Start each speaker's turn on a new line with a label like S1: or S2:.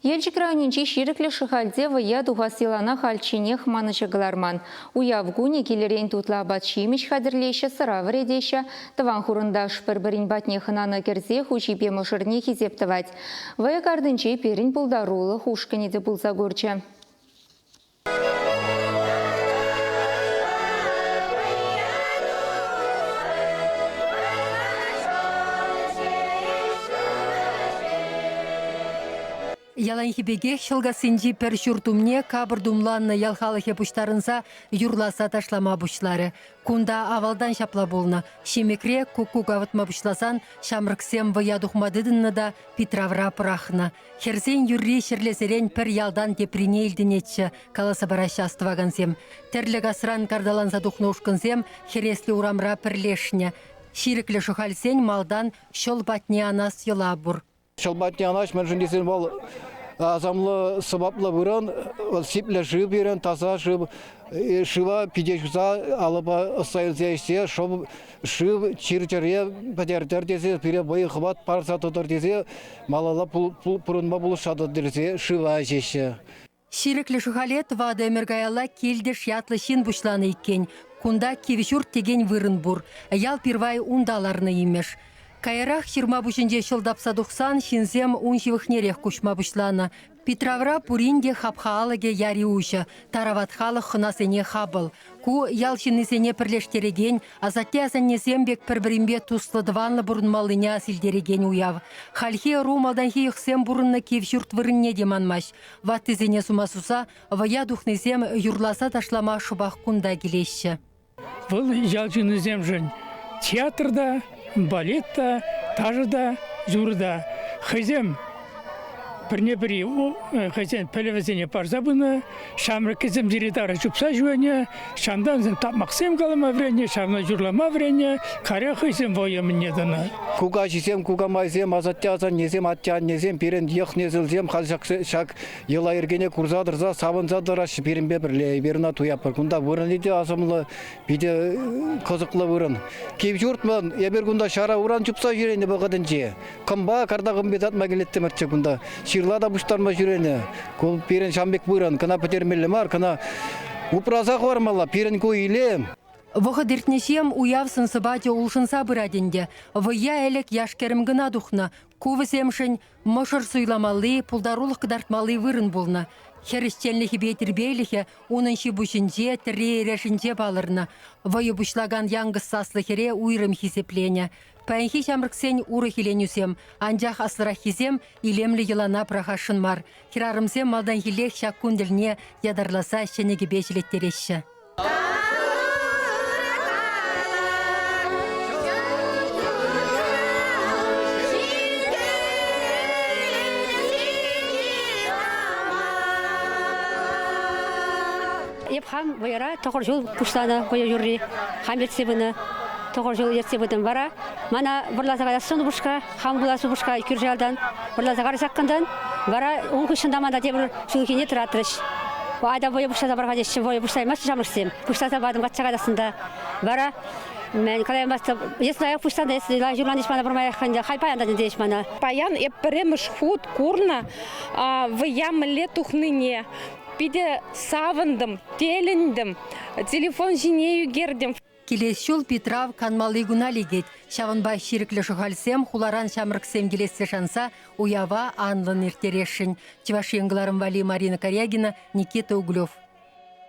S1: Елчик районинчи шириклі шыхальде вая дуғасилана хальчинех манычыгларман. Уявгуне келерен тутла батшимеш хадірлейші сыра вредейші, тыван хурында шпір-бірін батнехынаны керзе хучипе мұшырне хизептывать. Вая кардынче перін пулдарулы хушканеде пулса көрчі.
S2: Яланхибеге шылгасынжи пер шуртумне кабырдумланны ялхалыхе пуштарынса юрласа ташлама бушлары. Кунда авалдан шапла болны. Шемекре куку гавытма бушласан шамрыксем вая духмадыдынны да Петравра пырахны. Херзен юрри шерлесерен пер ялдан теприне илденетші каласа барашастывагансем. Терлі гасран кардаланса духнушкынсем хересли урамра перлешне. Шириклі шухальсен малдан шол батне анас йылабур.
S3: Шалбатне анаш мен жындесен бол азамлы сыбаплы бұрын, сиплі жып ерен, таза жып, шыва пидешуса алыпа сайылзешсе, шып шып чир-чире пәдердер десе, пире бойы қыбат парса тұтыр десе, малала пұрынма бұлышады дірсе, шыва жеші.
S2: Шириклі шухалет вады өміргайала келдеш ятлы шин бұшланы иккен. Кунда кевишур теген вырын бұр, ял пирвай ундаларны имеш. Кайрах 25 жылдапса 90 шинзем уншивыхнерех кушма бушлана. Петравра пуринде хапхаалыге яри уша, тараватхалы хынасене хабыл. Ку ялшинысене пірлештереген, азатте азаннесембек пір-бірімбе туслы дванлы бұрынмалыня сілдереген уяв. Хальхе румалдан хейхсем бұрынны кевшүрт вырынне деманмаш. Ваттызене сумасуса, вая духнызем юрласа ташлама шубақ кунда келешші.
S4: Бұл ялшинысем жын театрда, балетта, тажда, журда. Хызем бірне-бірі хызен пәлевізене парза бұны, шамры кезем директары жұпса жуәне, шамдан зен тапмақсем қалыма врене, шамна жұрлама врене, каря хызем войымын недіні.
S3: Куга жесем, куга майзем, азатте азан незем, аттян незем, перен ех незілзем, шак ела ергене курзадырза, сабынзадыра шперінбе бірлей, беріна туяпыр. Күнда вырын еді азымлы, биде қызықлы вырын. Кеп жұртмын, ебер күнда шара уран жұпса жүрені бұғыдын же. Кымба кардағым бедат мәгелетті мәртші күнда. Ширлада бұштарма жүрені. Кол перен шамбек вырын, кына пәтермелі мар, кына упразақ вармала, перен көйлем.
S2: Вғы дертнешем уявсын сыбате улшынса бұраденде. Выя әлік яшкерім гына дұхна. Кувысемшін мұшыр сұйламалы, пулдарулық қыдартмалы вырын болна. Херістенліхі бейтербейліхі оныншы бұшынже, тірре ерешінже балырна. Вайы бұшлаган яңғыз саслы хере уйрым хисеплене. Пәйінхи шамрыксен уры хиленюсем, анжақ асыра хизем илемлі елана прахашын мар. Хирарымсем малдан хилек шак күнділіне ядарласа шенеге бешілеттереші.
S5: Епхам вайра тоғыр жол пұштаны қойы жүрі, хам етсебіні, тоғыр жол етсебідің бара. Мана бұрлазаға ясын бұшқа, хам бұласы бұшқа күр жалдан, бұрлазаға рысаққындан, бара оң күшінде манда дебір жүңкене тұратырыш. Айда бойы бұштаза барға деші, бойы бұштаймас жамырсем. Бұштаза бадым қатшаға дасында. Бара, мен қалайым басты, если аяқ бұштанда, если журлан ешмана бұрмай аяққанда, қай паяндан дешмана.
S6: Паян еппіреміш худ курна в ямле тухныне. Биде савындым, теліндім, телефон жинею гердім.
S2: Келес жол Петрав канмалы гуналигет. Шавынбай шириклі шухальсем, хуларан шамрыксем келессе шанса, уява анлын ертерешін. Чевашенгіларым Вали Марина Корягина, Никита Углев.